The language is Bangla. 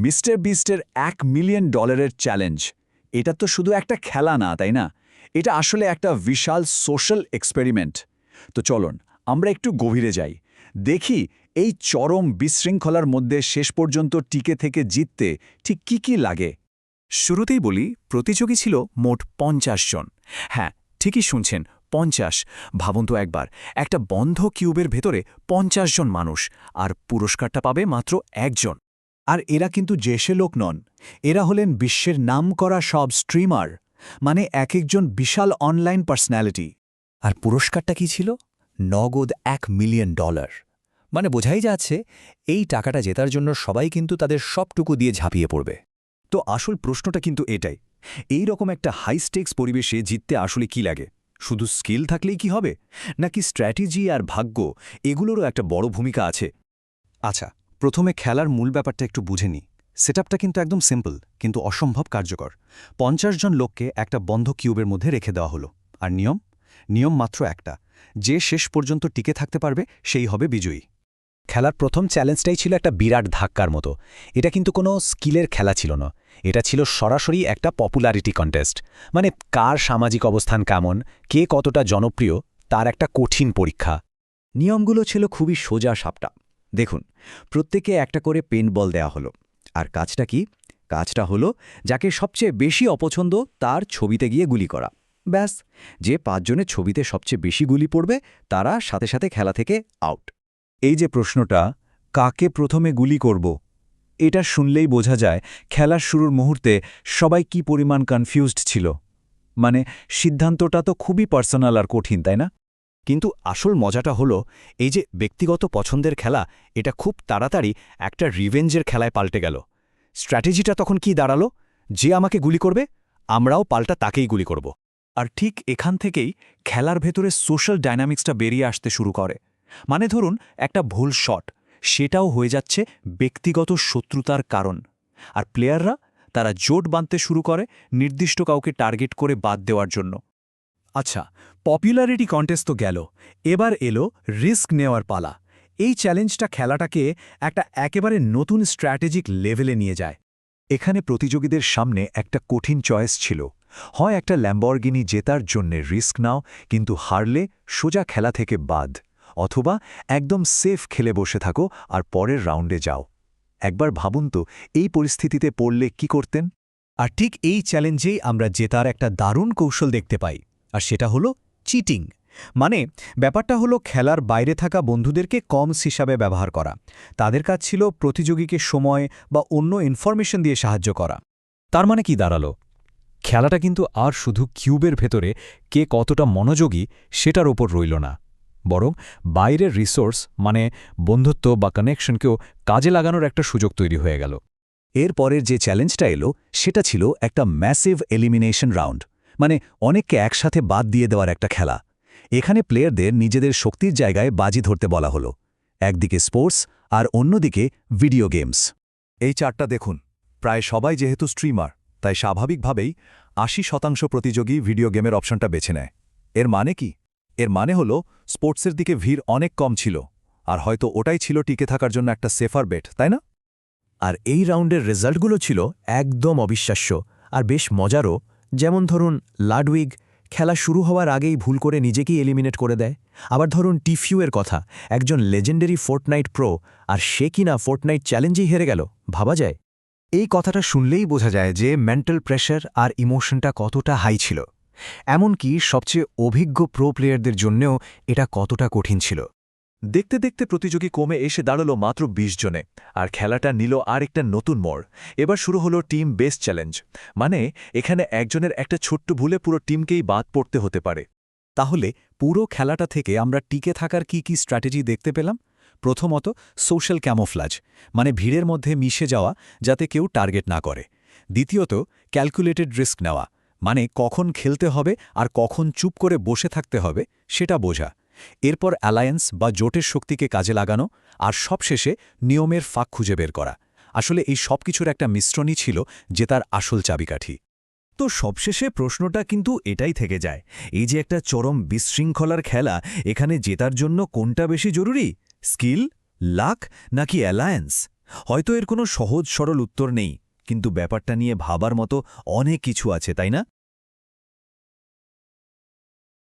Mister বিস্টের $1 million challenge. এটা তো শুধু একটা খেলা না, তাই না? এটা আসলে একটা বিশাল সোশ্যাল এক্সপেরিমেন্ট। তো চলুন আমরা একটু গভীরে যাই, দেখি এই চরম বিশৃঙ্খলার মধ্যে শেষ পর্যন্ত টিকে থেকে জিততে ঠিক কি লাগে। শুরুতেই বলি, প্রতিযোগী ছিল মোট ৫০ জন। হ্যাঁ, ঠিকই শুনছেন, ৫০। ভাবুন তো একবার, একটা বন্ধ কিউবের ভেতরে ৫০ জন মানুষ, আর পুরস্কারটা পাবে মাত্র একজন। আর এরা কিন্তু জেসে লোক নন, এরা হলেন বিশ্বের নামকরা সব স্ট্রিমার, মানে এক একজন বিশাল অনলাইন পার্সোনালিটি। আর পুরস্কারটা কি ছিল? নগদ $1 মিলিয়ন। মানে বোঝাই যাচ্ছে, এই টাকাটা জেতার জন্য সবাই কিন্তু তাদের সবটুকু দিয়ে ঝাঁপিয়ে পড়বে। তো আসল প্রশ্নটা কিন্তু এটাই, এই রকম একটা হাই স্টেক্স পরিবেশে জিততে আসলে কি লাগে? শুধু স্কিল থাকলেই কি হবে, নাকি স্ট্র্যাটেজি আর ভাগ্য এগুলোরও একটা বড় ভূমিকা আছে? আচ্ছা, প্রথমে খেলার মূল ব্যাপারটা একটু বুঝে নিই। সেটআপটা কিন্তু একদম সিম্পল, কিন্তু অসম্ভব কার্যকর। ৫০ জন লোককে একটা বন্ধ কিউবের মধ্যে রেখে দেওয়া হলো। আর নিয়ম মাত্র একটা, যে শেষ পর্যন্ত টিকে থাকতে পারবে সেই হবে বিজয়ী। খেলার প্রথম চ্যালেঞ্জটাই ছিল একটা বিরাট ধাক্কার মতো। এটা কিন্তু কোনো স্কিলের খেলা ছিল না, এটা ছিল সরাসরি একটা পপুলারিটি কন্টেস্ট। মানে কার সামাজিক অবস্থান কেমন, কে কতটা জনপ্রিয়, তার একটা কঠিন পরীক্ষা। নিয়মগুলো ছিল খুবই সোজা সাপটা। দেখুন, প্রত্যেকে একটা করে পেইন্টবল দেয়া হলো। আর কাজটা কি? কাজটা হলো যাকে সবচেয়ে বেশি অপছন্দ তার ছবিতে গিয়ে গুলি করা। ব্যাস, যে ৫ জনের ছবিতে সবচেয়ে বেশি গুলি পড়বে তারা সাথে সাথে খেলা থেকে আউট। এই যে প্রশ্নটা, কাকে প্রথমে গুলি করব, এটা শুনলেই বোঝা যায় খেলার শুরুর মুহূর্তে সবাই কি পরিমাণ কনফিউজড ছিল। মানে সিদ্ধান্তটা তো খুবই পার্সোনাল আর কঠিন, তাই না? কিন্তু আসল মজাটা হলো, এই যে ব্যক্তিগত পছন্দের খেলা, এটা খুব তাড়াতাড়ি একটা রিভেঞ্জের খেলায় পাল্টে গেল। স্ট্র্যাটেজিটা তখন কি দাঁড়ালো? যে আমাকে গুলি করবে, আমরাও পাল্টা তাকেই গুলি করব। আর ঠিক এখান থেকেই খেলার ভেতরে সোশ্যাল ডাইনামিক্সটা বেরিয়ে আসতে শুরু করে। মানে ধরুন, একটা ভুল শট, সেটাও হয়ে যাচ্ছে ব্যক্তিগত শত্রুতার কারণ। আর প্লেয়াররা তারা জোট বাঁধতে শুরু করে নির্দিষ্ট কাউকে টার্গেট করে বাদ দেওয়ার জন্য। আচ্ছা, পপুলারিটি কন্টেস্ট তো গেল, এবার এলো রিস্ক নেওয়ার পালা। এই চ্যালেঞ্জটা খেলাটাকে একটা একেবারে নতুন স্ট্র্যাটেজিক লেভেলে নিয়ে যায়। এখানে প্রতিযোগীদের সামনে একটা কঠিন চয়েস ছিল, হয় একটা ল্যাম্বরগিনি জেতার জন্যে রিস্ক নাও কিন্তু হারলে সোজা খেলা থেকে বাদ, অথবা একদম সেফ খেলে বসে থাকো আর পরের রাউন্ডে যাও। একবার ভাবুন তো, এই পরিস্থিতিতে পড়লে কি করতেন? আর ঠিক এই চ্যালেঞ্জেই আমরা জেতার একটা দারুণ কৌশল দেখতে পাই, আর সেটা হলো চিটিং। মানে ব্যাপারটা হলো খেলার বাইরে থাকা বন্ধুদেরকে কমস হিসাবে ব্যবহার করা। তাদের কাজ ছিল প্রতিযোগীকে সময় বা অন্য ইনফরমেশন দিয়ে সাহায্য করা। তার মানে কি দাঁড়ালো? খেলাটা কিন্তু আর শুধু কিউবের ভেতরে কে কতটা মনোযোগী সেটার ওপর রইল না, বরং বাইরের রিসোর্স মানে বন্ধুত্ব বা কানেকশনকেও কাজে লাগানোর একটা সুযোগ তৈরি হয়ে গেল। এর পরের যে চ্যালেঞ্জটা এলো সেটা ছিল একটা ম্যাসিভ এলিমিনেশন রাউন্ড, মানে অনেককে একসাথে বাদ দিয়ে দেওয়ার একটা খেলা। এখানে প্লেয়ারদের নিজেদের শক্তির জায়গায় বাজি ধরতে বলা হলো, একদিকে স্পোর্টস আর অন্যদিকে ভিডিও গেমস। এই চারটা দেখুন, প্রায় সবাই যেহেতু স্ট্রিমার, তাই স্বাভাবিকভাবেই ৮০% প্রতিযোগী ভিডিও গেমের অপশনটা বেছে নেয়। এর মানে কি? এর মানে হলো স্পোর্টসের দিকে ভিড় অনেক কম ছিল, আর হয়তো ওটাই ছিল টিকে থাকার জন্য একটা সেফার বেট, তাই না? আর এই রাউন্ডের রেজাল্টগুলো ছিল একদম অবিশ্বাস্য আর বেশ মজারও। যেমন ধরুন লাডউইগ, খেলা শুরু হওয়ার আগেই ভুল করে নিজেকেই এলিমিনেট করে দেয়। আবার ধরুন টিফিউয়ের কথা, একজন লেজেন্ডারি ফোর্টনাইট প্রো, আর সে কিনা ফোর্টনাইট চ্যালেঞ্জেই হেরে গেল। ভাবা যায়? এই কথাটা শুনলেই বোঝা যায় যে মেন্টাল প্রেশার আর ইমোশনটা কতটা হাই ছিল। এমনকি সবচেয়ে অভিজ্ঞ প্রো প্লেয়ারদের জন্যেও এটা কতটা কঠিন ছিল। দেখতে দেখতে প্রতিযোগী কমে এসে দাঁড়ালো মাত্র ২০ জনে, আর খেলাটা নিল আর একটা নতুন মোড়। এবার শুরু হলো টিম বেস চ্যালেঞ্জ। মানে এখানে একজনের একটা ছোট্ট ভুলে পুরো টিমকেই বাদ পড়তে হতে পারে। তাহলে পুরো খেলাটা থেকে আমরা টিকে থাকার কি স্ট্র্যাটেজি দেখতে পেলাম? প্রথমত, সোশ্যাল ক্যামোফ্লাজ, মানে ভিড়ের মধ্যে মিশে যাওয়া যাতে কেউ টার্গেট না করে। দ্বিতীয়ত, ক্যালকুলেটেড রিস্ক নেওয়া, মানে কখন খেলতে হবে আর কখন চুপ করে বসে থাকতে হবে সেটা বোঝা। এরপর অ্যালায়েন্স বা জোটের শক্তিকে কাজে লাগানো, আর সবশেষে নিয়মের ফাঁক খুঁজে বের করা। আসলে এই সব কিছুর একটা মিশ্রণই ছিল যে তার আসল চাবিকাঠি। তো সবশেষে প্রশ্নটা কিন্তু এটাই থেকে যায়, এই যে একটা চরম বিশৃঙ্খলার খেলা, এখানে জেতার জন্য কোনটা বেশি জরুরি? স্কিল, লাক নাকি অ্যালায়েন্স? হয়তো এর কোনো সহজ সরল উত্তর নেই, কিন্তু ব্যাপারটা নিয়ে ভাবার মতো অনেক কিছু আছে, তাই না?